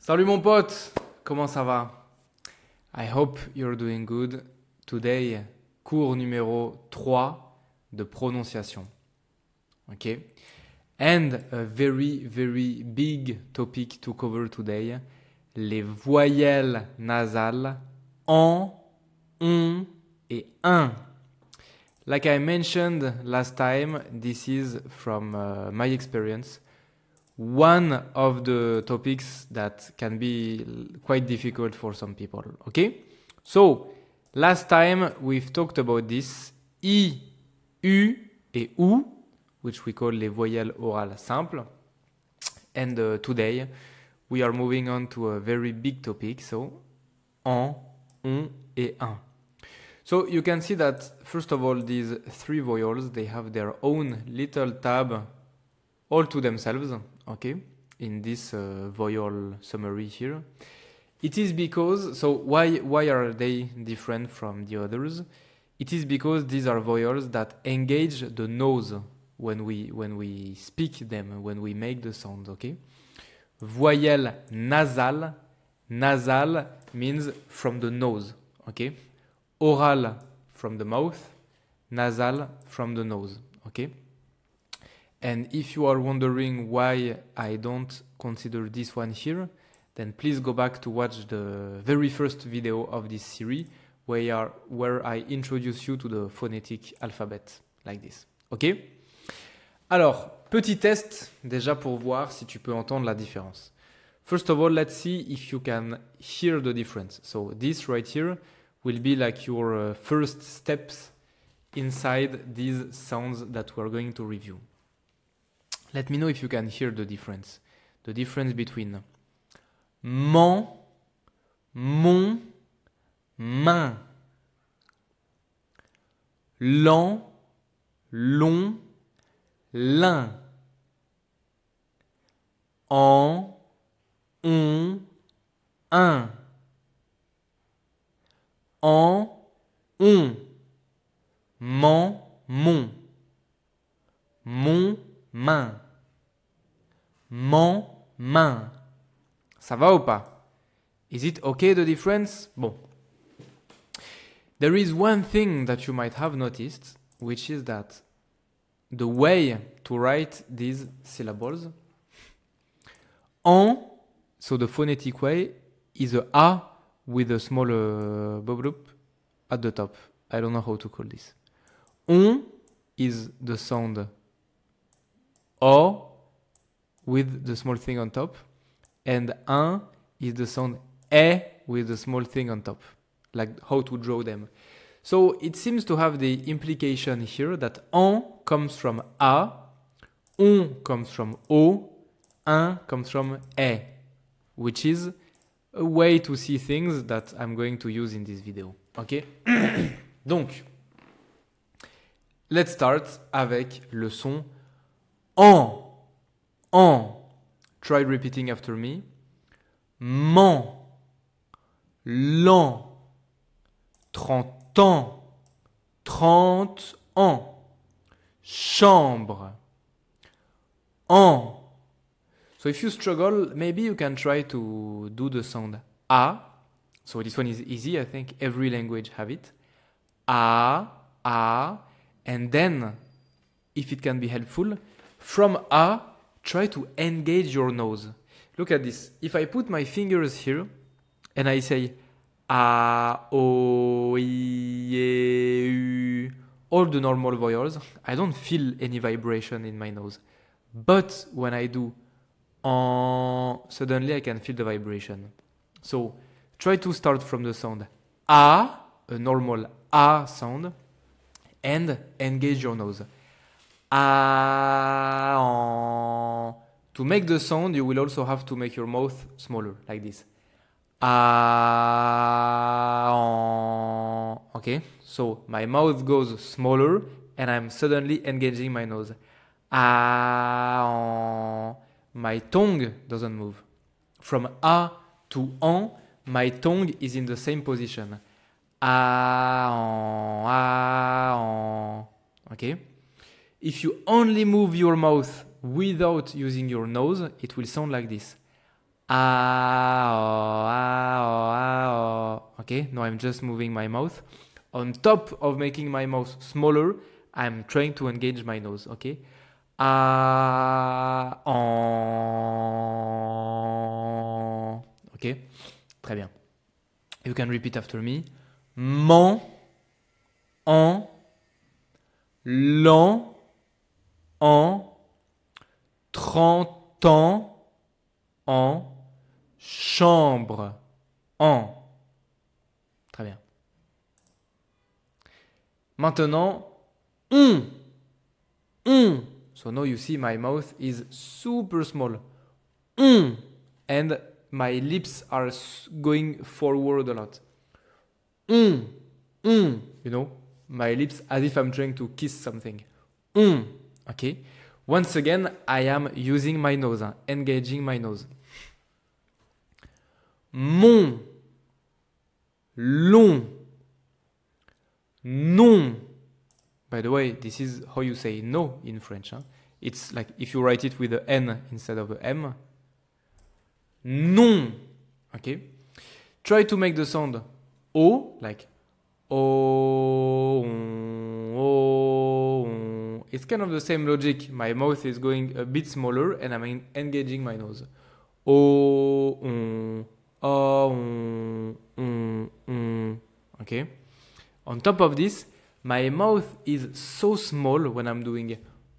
Salut mon pote, comment ça va? I hope you're doing good. Today, cours numéro 3 de prononciation. Ok? And a very, very big topic to cover today. Les voyelles nasales en, on et un. Like I mentioned last time, this is from my experience. One of the topics that can be quite difficult for some people. Okay? So, last time we've talked about this. I, U et OU, which we call les voyelles orales simples. And today we are moving on to a very big topic. So, en, on et un. So you can see that first of all these three vowels, they have their own little tab all to themselves, okay, in this vowel summary here. It is because, so why are they different from the others? It is because these are vowels that engage the nose when we speak them, when we make the sound, okay? Voyelle nasale, nasal means from the nose, okay? Oral from the mouth, nasal from the nose, okay? And if you are wondering why I don't consider this one here, then please go back to watch the very first video of this series where I introduce you to the phonetic alphabet, like this, ok? Alors, petit test déjà pour voir si tu peux entendre la différence. First of all, let's see if you can hear the difference. So this right here will be like your first steps inside these sounds that we're going to review. Let me know if you can hear the difference. The difference between man, mon, main. Lent, long, l'un. En, on, un. En, on. Man, mon. Mon, main. Man, main. Ça va ou pas? Is it okay, the difference? Bon. There is one thing that you might have noticed, which is that the way to write these syllables, en, so the phonetic way, is a A with a small bubble at the top. I don't know how to call this. On is the sound O with the small thing on top. And un is the sound E with the small thing on top. Like how to draw them. So it seems to have the implication here that en comes from A, on comes from O, un comes from E, which is a way to see things that I'm going to use in this video. Ok? Donc, let's start avec le son en. En. Try repeating after me. Man. Lent. 30 ans. 30 ans. Chambre. En. So if you struggle, maybe you can try to do the sound A. So this one is easy. I think every language have it. A. And then, if it can be helpful, from A, try to engage your nose. Look at this. If I put my fingers here and I say A, O, I, E, U, all the normal vowels, I don't feel any vibration in my nose. But when I do en, suddenly I can feel the vibration. So try to start from the sound A, a normal A sound, and engage your nose. A, en. To make the sound, you will also have to make your mouth smaller, like this. A, en. Okay, so my mouth goes smaller, and I'm suddenly engaging my nose. A, en. My tongue doesn't move. From A to en, my tongue is in the same position. A, en. Okay? If you only move your mouth without using your nose, it will sound like this. Okay, now I'm just moving my mouth. On top of making my mouth smaller, I'm trying to engage my nose. Okay. Ok, très bien. You can repeat after me. Man, en, l'an, en, 30 ans, en, chambre, en. Très bien. Maintenant, on. So now you see my mouth is super small. And my lips are going forward a lot. You know, my lips as if I'm trying to kiss something. Okay. Once again, I am using my nose, engaging my nose. Mon, long, non. By the way, this is how you say no in French. It's like if you write it with an N instead of an M. Non. Okay. Try to make the sound O, like O. It's kind of the same logic. My mouth is going a bit smaller and I'm engaging my nose. Okay. On top of this, my mouth is so small when I'm doing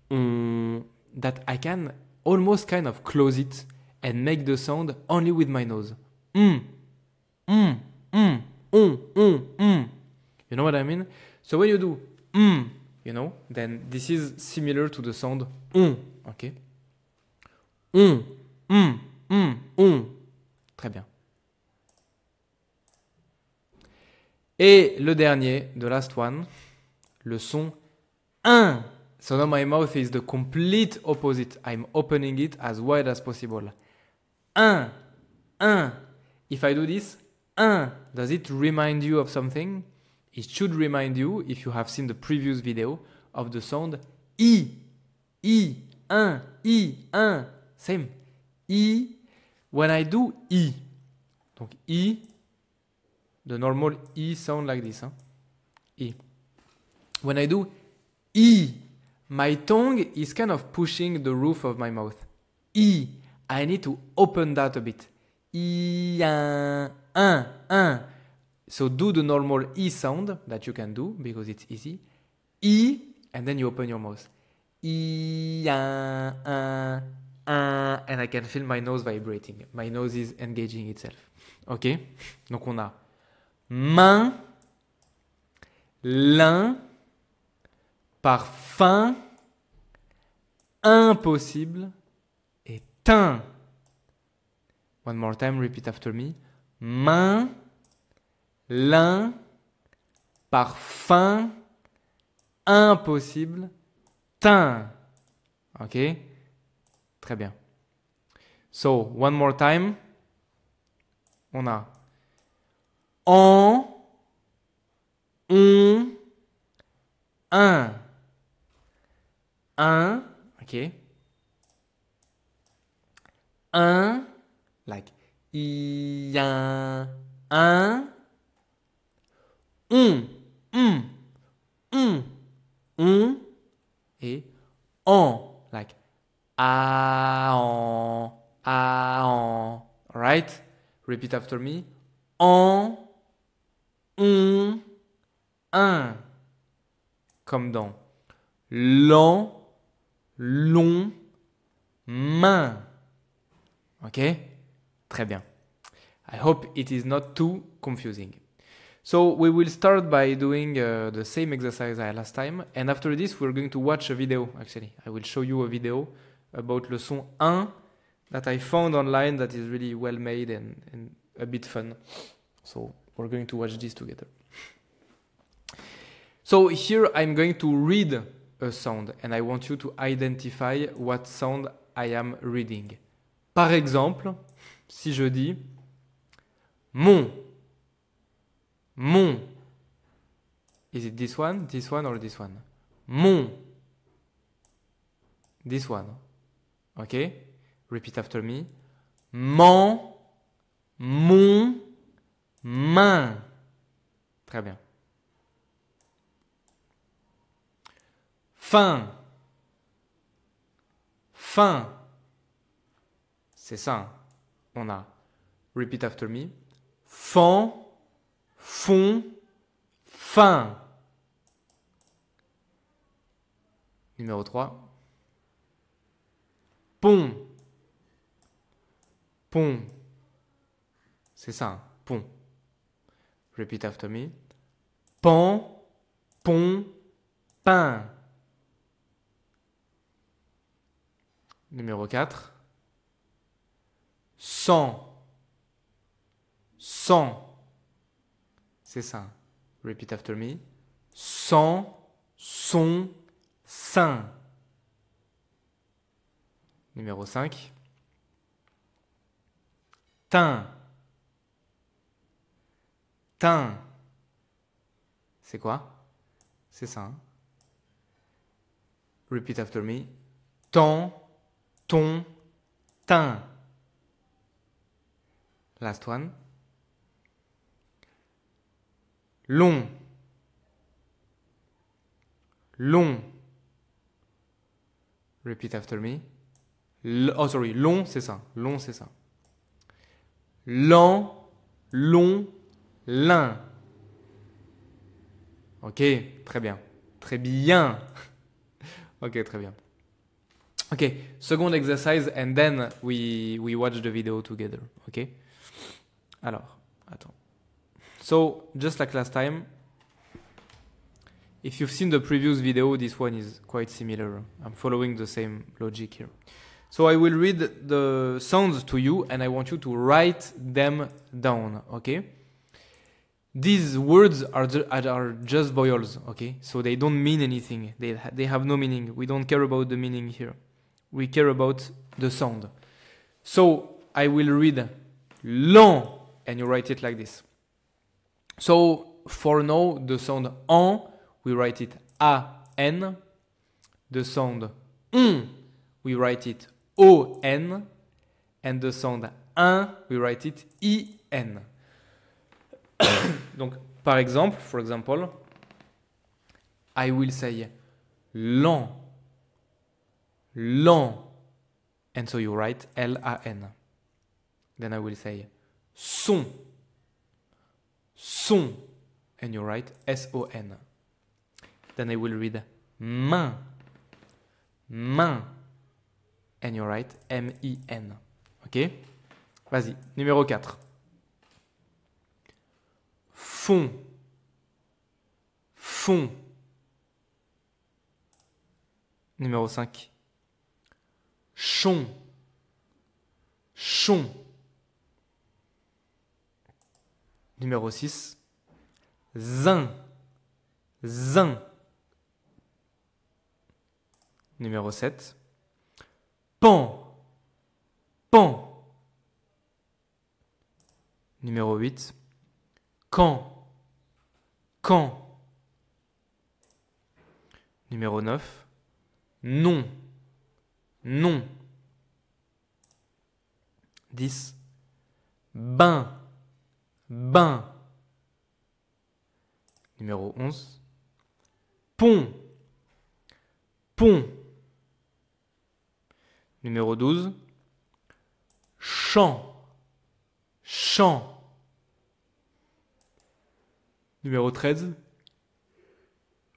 that I can almost kind of close it and make the sound only with my nose. You know what I mean? So when you do you know, then this is similar to the sound okay? Très bien. Et le dernier, the last one, le son un. So now my mouth is the complete opposite. I'm opening it as wide as possible. Un. If I do this, does it remind you of something? It should remind you, if you have seen the previous video, of the sound I. Un. Same. I. When I do I. Donc I. The normal I sound like this. I. When I do I, my tongue is kind of pushing the roof of my mouth. I need to open that a bit. I, So do the normal I sound that you can do because it's easy. I, and then you open your mouth. I, and I can feel my nose vibrating. My nose is engaging itself. Ok? Donc on a main, l'un, parfum, impossible et teint. One more time, repeat after me. Main, l'un, parfum, impossible, teint. Ok? Très bien. So, one more time. On a en, on, un, ok. Un, like I, un, et en, like a, en. Alright? Repeat after me. En, un. Comme dans lent, long, main. Ok? Très bien. I hope it is not too confusing. So we will start by doing the same exercise as last time. And after this, we're going to watch a video, actually. I will show you a video about le son 1 that I found online that is really well made and a bit fun. So we're going to watch this together. So here I'm going to read a sound and I want you to identify what sound I am reading. Par exemple, si je dis mon. Is it this one, or this one? Mon. This one. Okay? Repeat after me. man, mon, main. Très bien. Fin. Fin. C'est ça. Hein. On a repeat after me. Fan, fond, fin. Numéro 3. Pont. Pont. C'est ça. Hein. Pont. Repeat after me. Pan, pont, pain. Numéro 4. Sang. Sang. C'est ça. Repeat after me. Sang, son, sein. Numéro 5. Teint. Teint. C'est quoi? C'est ça. Hein? Repeat after me. Temps, ton, teint. Last one. Long. Long. Repeat after me. Oh, sorry. Long, c'est ça. Long, c'est ça. Lent, long, lin. Ok, très bien. Très bien. Ok, très bien. Ok, second exercise and then we watch the video together. Ok. Alors, attends. So, just like last time, if you've seen the previous video, this one is quite similar. I'm following the same logic here. So I will read the sounds to you and I want you to write them down, okay? These words are just vowels, okay? So they don't mean anything. They have no meaning. We don't care about the meaning here. We care about the sound. So I will read lent and you write it like this. So for now, the sound en, we write it A-N. The sound on, we write it O-N. And the sound un, we write it I-N. Donc, par exemple, for example, I will say lent, lent. And so you write L-A-N. Then I will say son, son. And you write S-O-N. Then I will read main, main. And you write M-I-N. Ok? Vas-y. Numéro 4. Fond, fond. Numéro 5. Chon, chon. Numéro 6. Zin, zin. Numéro 7. Pan, pan. Numéro 8. Quand, quand. Numéro 9. Non, non. 10. Bain, bain. Numéro 11. Pont, pont. Numéro 12. Champ, champ. Numéro 13.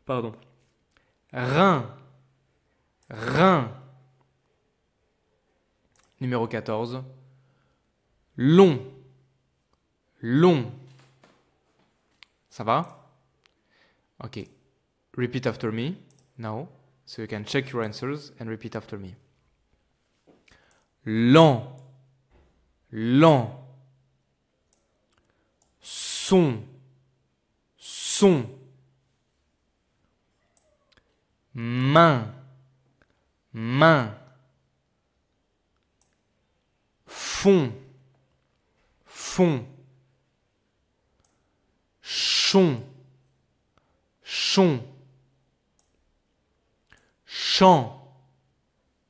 Pardon. Rein, rein. Numéro 14. Long, long. Ça va? Ok. Repeat after me now. So you can check your answers and repeat after me. Lent, lent. Son, son. Main, main. Fond, fond. Chon, chon. Champ,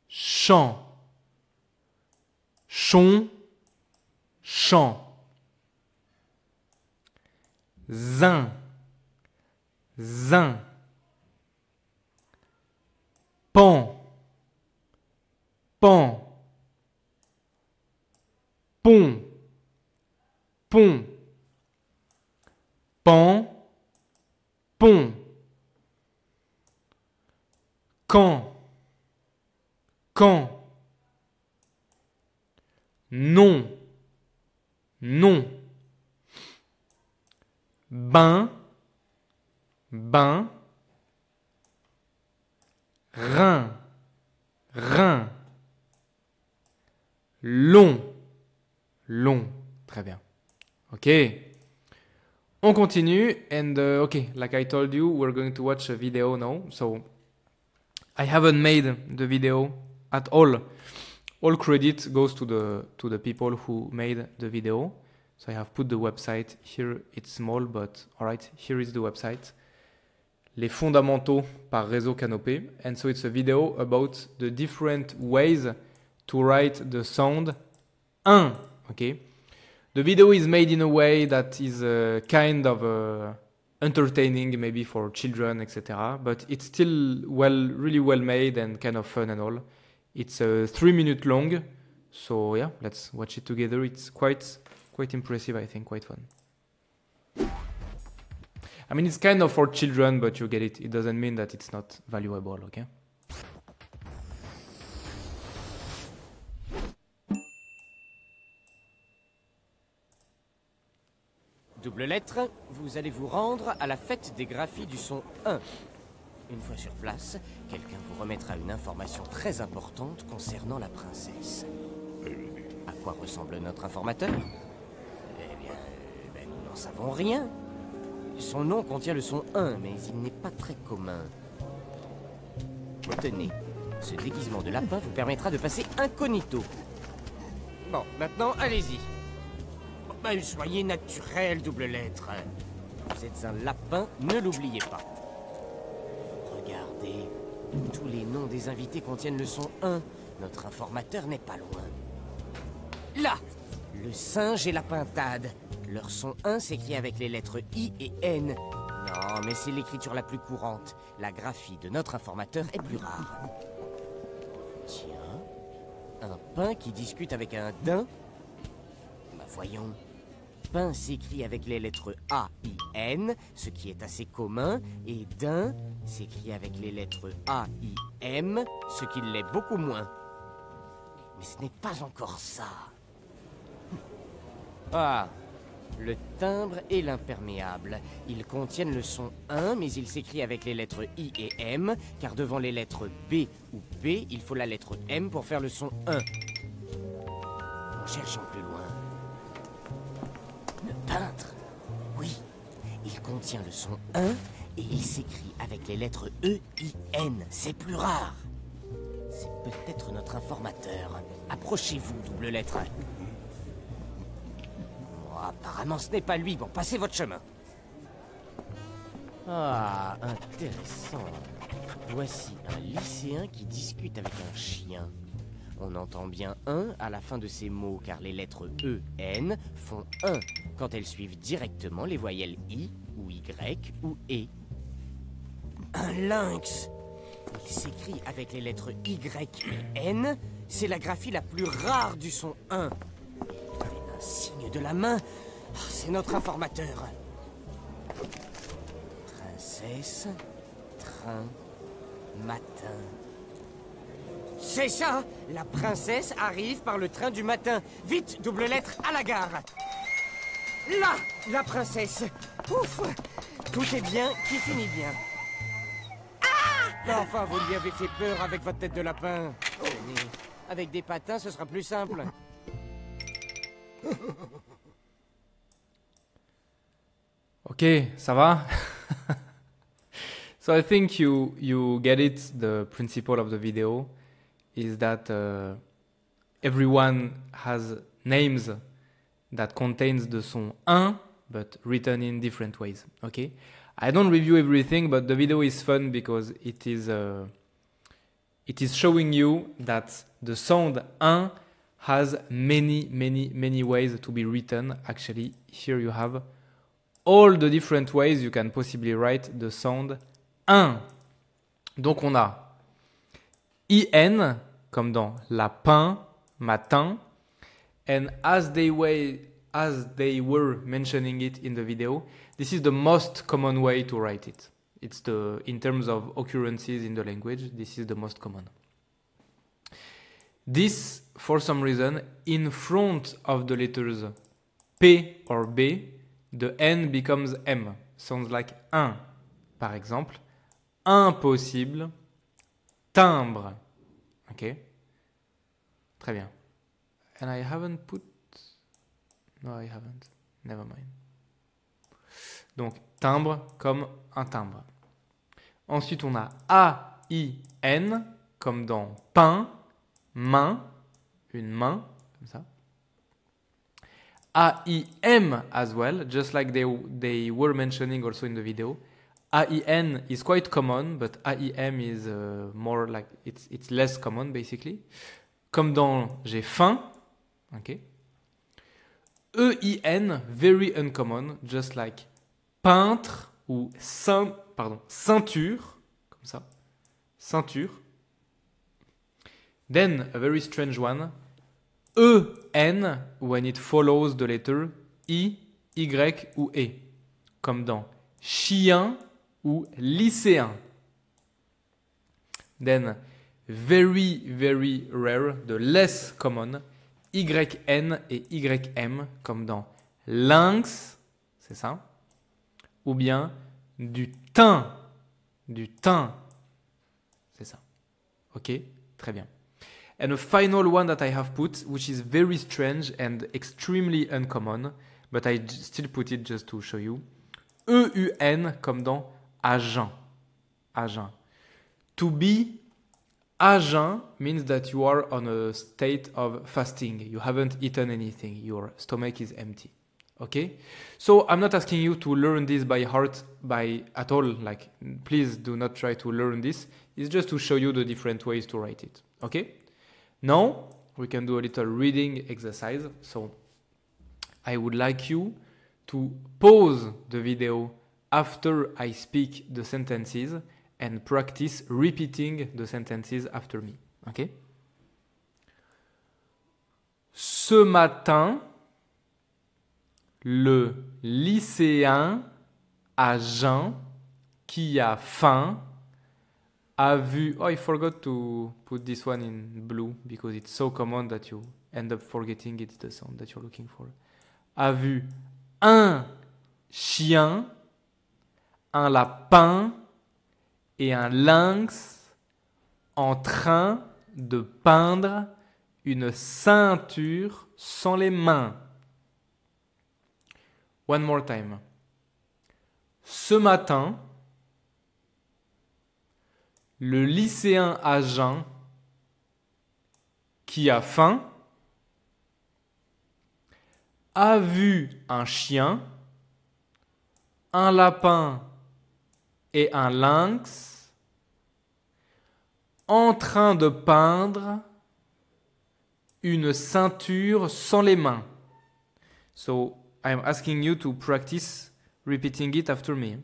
champ. Chon, champ. Zin, zin. Pan, pan. Pont, pont. Pan, pont. Camp, camp. Non, non. Bain, bain. Rein, rein. Long, long. Très bien. Ok. On continue. And okay, like I told you, we're going to watch a video now. So I haven't made the video at all. All credit goes to the people who made the video. So I have put the website here. It's small, but all right, here is the website. Les fondamentaux par Réseau Canopé. And so it's a video about the different ways to write the sound un. Okay. The video is made in a way that is kind of entertaining, maybe for children, etc. But it's still really well made and kind of fun and all. It's 3 minutes long, so yeah, let's watch it together. It's quite impressive, I think, quite fun. I mean, it's kind of for children, but you get it. It doesn't mean that it's not valuable, okay? Double lettre, vous allez vous rendre à la fête des graphies du son 1. Une fois sur place, quelqu'un vous remettra une information très importante concernant la princesse. À quoi ressemble notre informateur? Eh bien, nous n'en savons rien. Son nom contient le son 1, mais il n'est pas très commun. Tenez, ce déguisement de lapin vous permettra de passer incognito. Bon, maintenant, allez-y. Soyez naturel, double lettre. Vous êtes un lapin, ne l'oubliez pas. Regardez, tous les noms des invités contiennent le son 1. Notre informateur n'est pas loin. Là, le singe et la pintade. Leur son 1 s'écrit avec les lettres I et N. Non, mais c'est l'écriture la plus courante. La graphie de notre informateur est plus rare. Tiens, un pain qui discute avec un daim. Bah voyons. Pain s'écrit avec les lettres A, I, N, ce qui est assez commun, et daim s'écrit avec les lettres A, I, M, ce qui l'est beaucoup moins. Mais ce n'est pas encore ça. Ah, le timbre et l'imperméable. Ils contiennent le son 1, mais ils s'écrivent avec les lettres I et M, car devant les lettres B ou P, il faut la lettre M pour faire le son 1. En cherchant plus loin. Le peintre, oui, il contient le son 1 et il s'écrit avec les lettres E, I, N. C'est plus rare. C'est peut-être notre informateur. Approchez-vous, double lettre. Apparemment, ce n'est pas lui. Bon, passez votre chemin. Ah, intéressant. Voici un lycéen qui discute avec un chien. On entend bien 1 à la fin de ces mots, car les lettres E, N font 1 quand elles suivent directement les voyelles I ou Y ou E. Un lynx. Il s'écrit avec les lettres Y et N. C'est la graphie la plus rare du son 1. Il fait un signe de la main. Oh, c'est notre informateur. Princesse, train, matin. C'est ça! La princesse arrive par le train du matin. Vite, double lettre, à la gare. Là, la princesse. Ouf! Tout est bien qui finit bien. Ah! Enfin, vous lui avez fait peur avec votre tête de lapin. Tenez, avec des patins, ce sera plus simple. Ok, ça va? So I think you get it. The principle of the video is that everyone has names that contains the son 1, but written in different ways. Okay, I don't review everything, but the video is fun because it is showing you that the sound 1 has many ways to be written. Actually, here you have all the different ways you can possibly write the sound 1. Donc on a IN comme dans lapin, matin. And as they were mentioning it in the video, this is the most common way to write it. It's in terms of occurrences in the language, this is the most common. This, for some reason, in front of the letters P or B, the N becomes M. Sounds like un. Par exemple, impossible, timbre. Ok? Très bien. And I haven't put... No, I haven't. Never mind. Donc, timbre comme un timbre. Ensuite, on a A-I-N, comme dans pain, main, une main, comme ça. A-I-M as well, just like they were mentioning also in the video. A-I-N is quite common, but A-I-M is more like, it's less common, basically. Comme dans j'ai faim, ok. E-I-N, very uncommon, just like peintre ou ceinture, comme ça, ceinture. Then, a very strange one, E-N, when it follows the letter I, Y ou E, comme dans chien ou lycéen. Then, very rare, the less common, YN et YM, comme dans lynx, c'est ça, ou bien du thym, c'est ça. Ok, très bien. And a final one that I have put, which is very strange and extremely uncommon, but I still put it just to show you. E-U-N, comme dans agent. To be à jeun means that you are on a state of fasting. You haven't eaten anything. Your stomach is empty. Okay? So I'm not asking you to learn this by heart at all. Like, please do not try to learn this. It's just to show you the different ways to write it. Okay? Now, we can do a little reading exercise. So I would like you to pause the video after I speak the sentences and practice repeating the sentences after me. Okay? Ce matin, le lycéen à jeun qui a faim a vu... Oh, I forgot to put this one in blue because it's so common that you end up forgetting it's the sound that you're looking for. A vu un chien, un lapin et un lynx en train de peindre une ceinture sans les mains. One more time. Ce matin, le lycéen à jeun qui a faim a vu un chien, un lapin et un lynx en train de peindre une ceinture sans les mains. So I'm asking you to practice repeating it after me.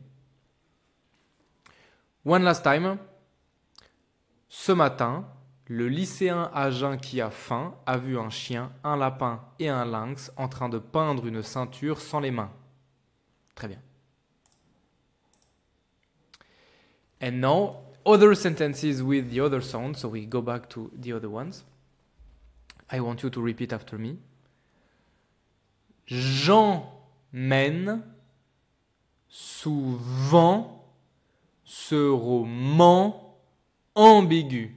One last time. Ce matin, le lycéen à jeun qui a faim a vu un chien, un lapin et un lynx en train de peindre une ceinture sans les mains. Très bien. And now, other sentences with the other sound. So we go back to the other ones. I want you to repeat after me. J'emmène souvent ce roman ambigu.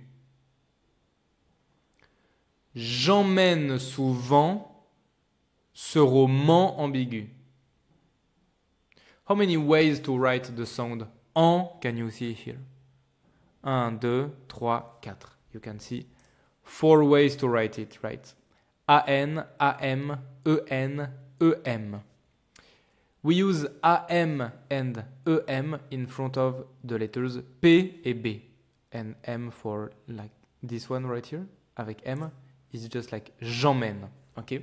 J'emmène souvent ce roman ambigu. How many ways to write the sound en can you see here? 1, 2, 3, 4. You can see 4 ways to write it, right? A-N, A-M, E-N, E-M. We use A-M and E-M in front of the letters P et B. And M for like this one right here, avec M, is just like j'emmène. Okay?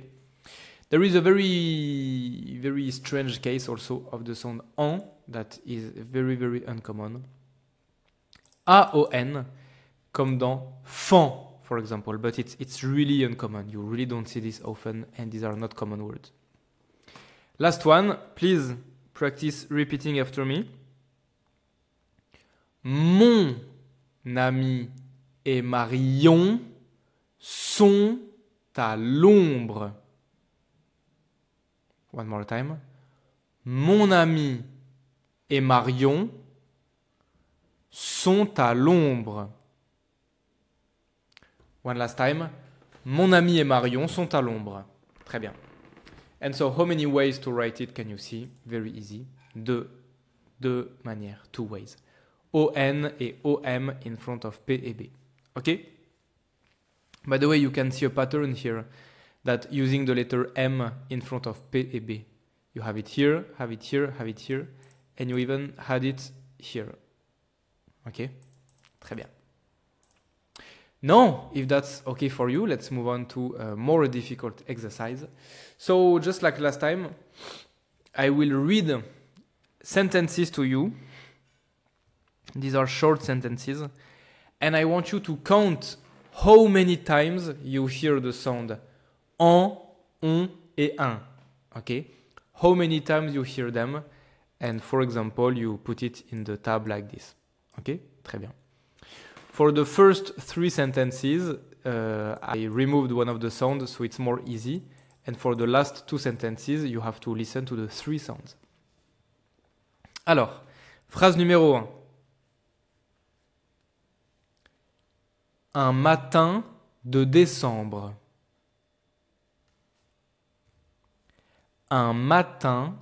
There is a very, very strange case also of the sound en that is very, very uncommon. A-O-N, comme dans fan, for example, but it's really uncommon. You really don't see this often, and these are not common words. Last one, please practice repeating after me. Mon ami et Marion sont à l'ombre. One more time. Mon ami et Marion sont à l'ombre. One last time. Mon ami et Marion sont à l'ombre. Très bien. And so, how many ways to write it can you see? Very easy. Deux manières. Two ways. O-N et O-M in front of P et B. Okay? By the way, you can see a pattern here that using the letter M in front of P et B. You have it here, have it here, have it here, and you even had it here. Okay? Très bien. Now, if that's okay for you, let's move on to a more difficult exercise. So, just like last time, I will read sentences to you. These are short sentences. And I want you to count how many times you hear the sound en, on, et un. Okay? How many times you hear them. And for example, you put it in the tab like this. Okay? Très bien. For the first three sentences, I removed one of the sounds, so it's more easy. And for the last two sentences, you have to listen to the three sounds. Alors, phrase numéro 1. Un matin de décembre. Un matin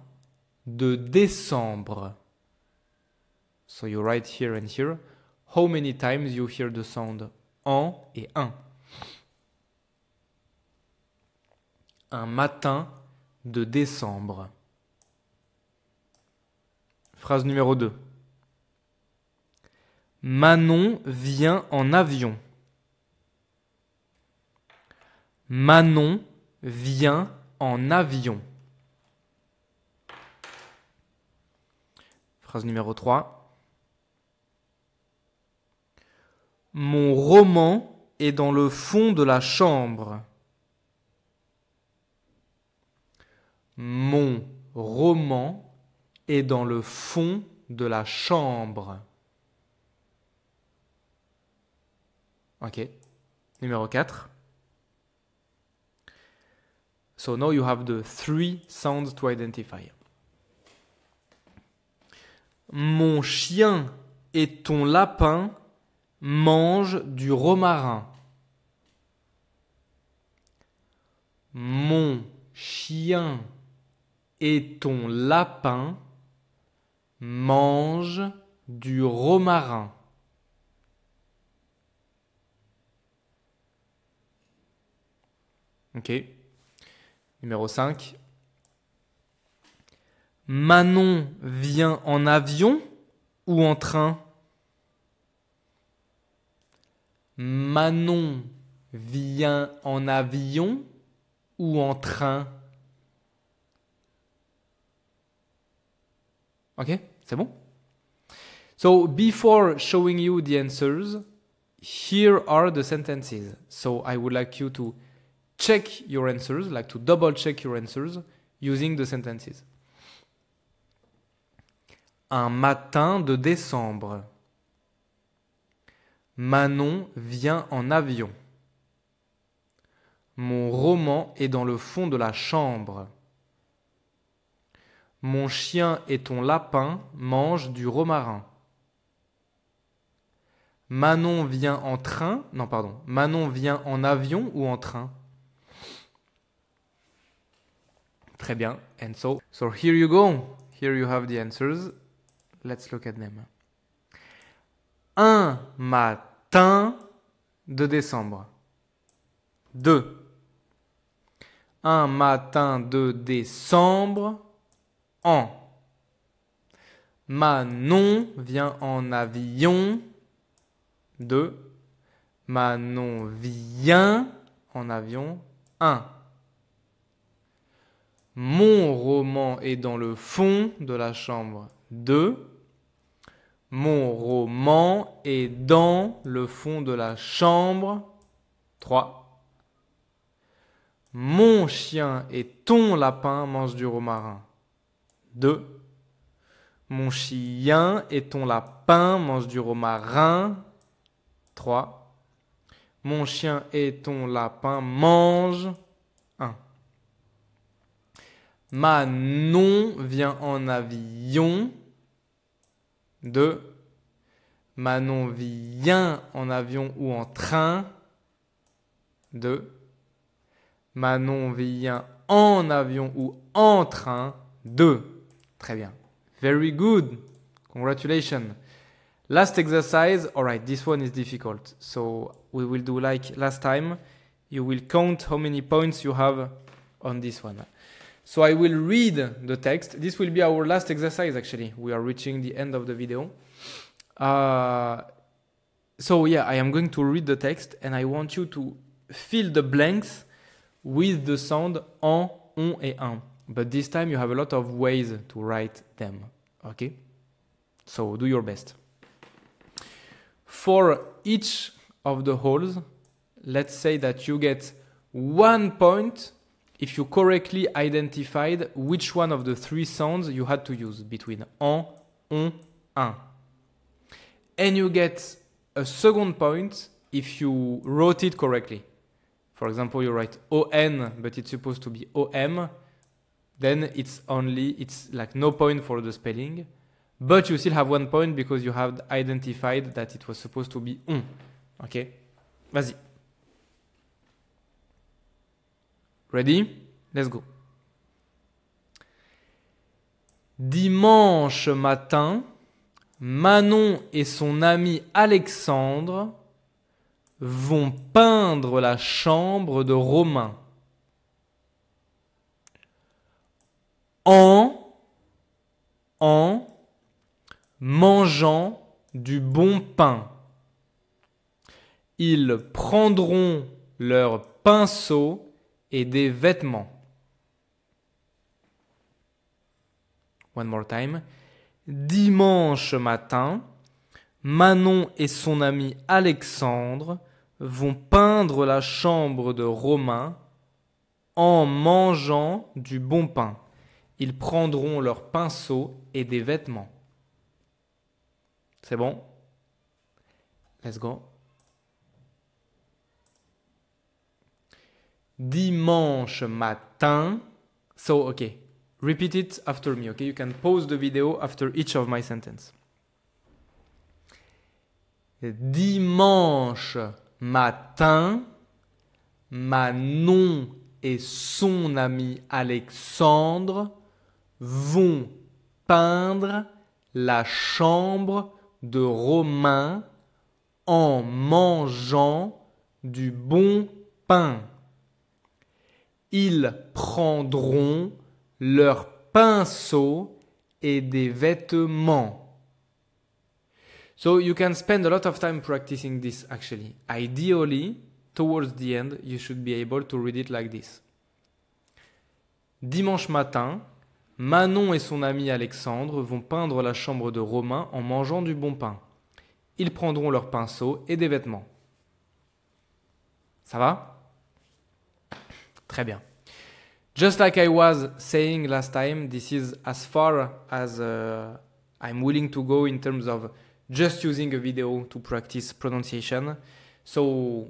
de décembre. So you write here and here. How many times you hear the sound en et un. Un matin de décembre. Phrase numéro 2. Manon vient en avion. Manon vient en avion. Phrase numéro 3. Mon roman est dans le fond de la chambre. Mon roman est dans le fond de la chambre. Ok. Numéro 4. So now you have the three sounds to identify. Mon chien et ton lapin mangent du romarin. Mon chien et ton lapin mangent du romarin. Ok. Numéro 5. Manon vient en avion ou en train? Manon vient en avion ou en train? Ok, c'est bon? So, before showing you the answers, here are the sentences. So, I would like you to check your answers, like to double check your answers using the sentences. Un matin de décembre. Manon vient en avion. Mon roman est dans le fond de la chambre. Mon chien et ton lapin mangent du romarin. Manon vient en train. Non, pardon. Manon vient en avion ou en train? Très bien. And so here you go. Here you have the answers. Let's look at them. Un matin de décembre. 2. Un matin de décembre en. Manon vient en avion. 2. Manon vient en avion 1. Mon roman est dans le fond de la chambre 2. Mon roman est dans le fond de la chambre 3. Mon chien et ton lapin mangent du romarin 2. Mon chien et ton lapin mangent du romarin 3. Mon chien et ton lapin mangent 1. Manon vient en avion 2. Manon vient en avion ou en train 2. Manon vient en avion ou en train 2. Très bien. Very good. Congratulations. Last exercise. All right, this one is difficult. So we will do like last time. You will count how many points you have on this one. So I will read the text. This will be our last exercise actually. We are reaching the end of the video. So yeah, I am going to read the text and I want you to fill the blanks with the sound en, on et un. But this time you have a lot of ways to write them. Okay? So do your best. For each of the holes, let's say that you get 1 point if you correctly identified which one of the 3 sounds you had to use between en, on, un. And you get a second point if you wrote it correctly. For example, you write on, but it's supposed to be om. Then it's like no point for the spelling. But you still have 1 point because you have identified that it was supposed to be on. Okay? Vas-y. Ready? Let's go. Dimanche matin, Manon et son ami Alexandre vont peindre la chambre de Romain. En mangeant du bon pain. Ils prendront leurs pinceaux et des vêtements. One more time. Dimanche matin, Manon et son ami Alexandre vont peindre la chambre de Romain en mangeant du bon pain. Ils prendront leurs pinceaux et des vêtements. C'est bon? Let's go. Dimanche matin. So, okay. Repeat it after me, okay? You can pause the video after each of my sentences. Dimanche matin, Manon et son ami Alexandre vont peindre la chambre de Romain en mangeant du bon pain. Ils prendront leurs pinceaux et des vêtements. So you can spend a lot of time practicing this actually. Ideally, towards the end, you should be able to read it like this. Dimanche matin, Manon et son ami Alexandre vont peindre la chambre de Romain en mangeant du bon pain. Ils prendront leurs pinceaux et des vêtements. Ça va? Très bien. Just like I was saying last time, this is as far as I'm willing to go in terms of just using a video to practice pronunciation. So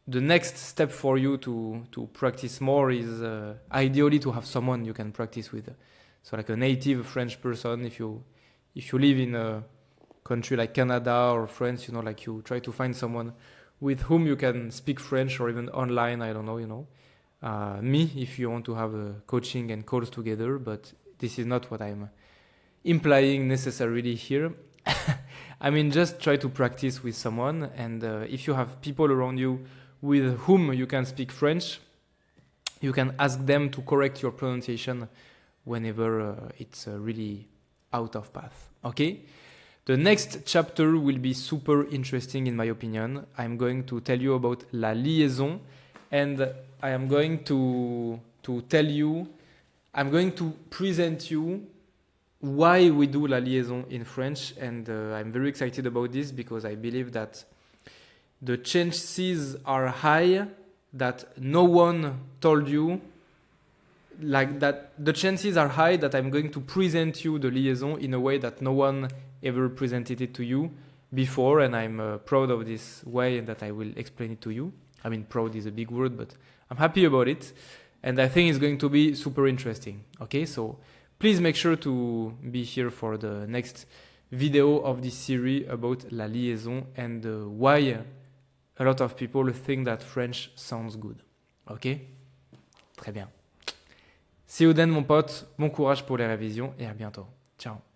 the next step for you to practice more is ideally to have someone you can practice with. So like a native French person, if you live in a country like Canada or France, like you try to find someone with whom you can speak French, or even online, I don't know, me, if you want to have coaching and calls together, but this is not what I'm implying necessarily here. I mean, just try to practice with someone, and if you have people around you with whom you can speak French, you can ask them to correct your pronunciation whenever it's really out of path. Okay? The next chapter will be super interesting in my opinion. I'm going to tell you about la liaison, and I am going to tell you, I'm going to present you why we do la liaison in French, and I'm very excited about this because I believe that the chances are high that no one told you, like that the chances are high that I'm going to present you the liaison in a way that no one ever presented it to you before, and I'm proud of this way that I will explain it to you. I mean, proud is a big word, but I'm happy about it, and I think it's going to be super interesting. Okay, so please make sure to be here for the next video of this series about la liaison and why a lot of people think that French sounds good. Ok? Très bien. See you then, mon pote. Bon courage pour les révisions et à bientôt. Ciao.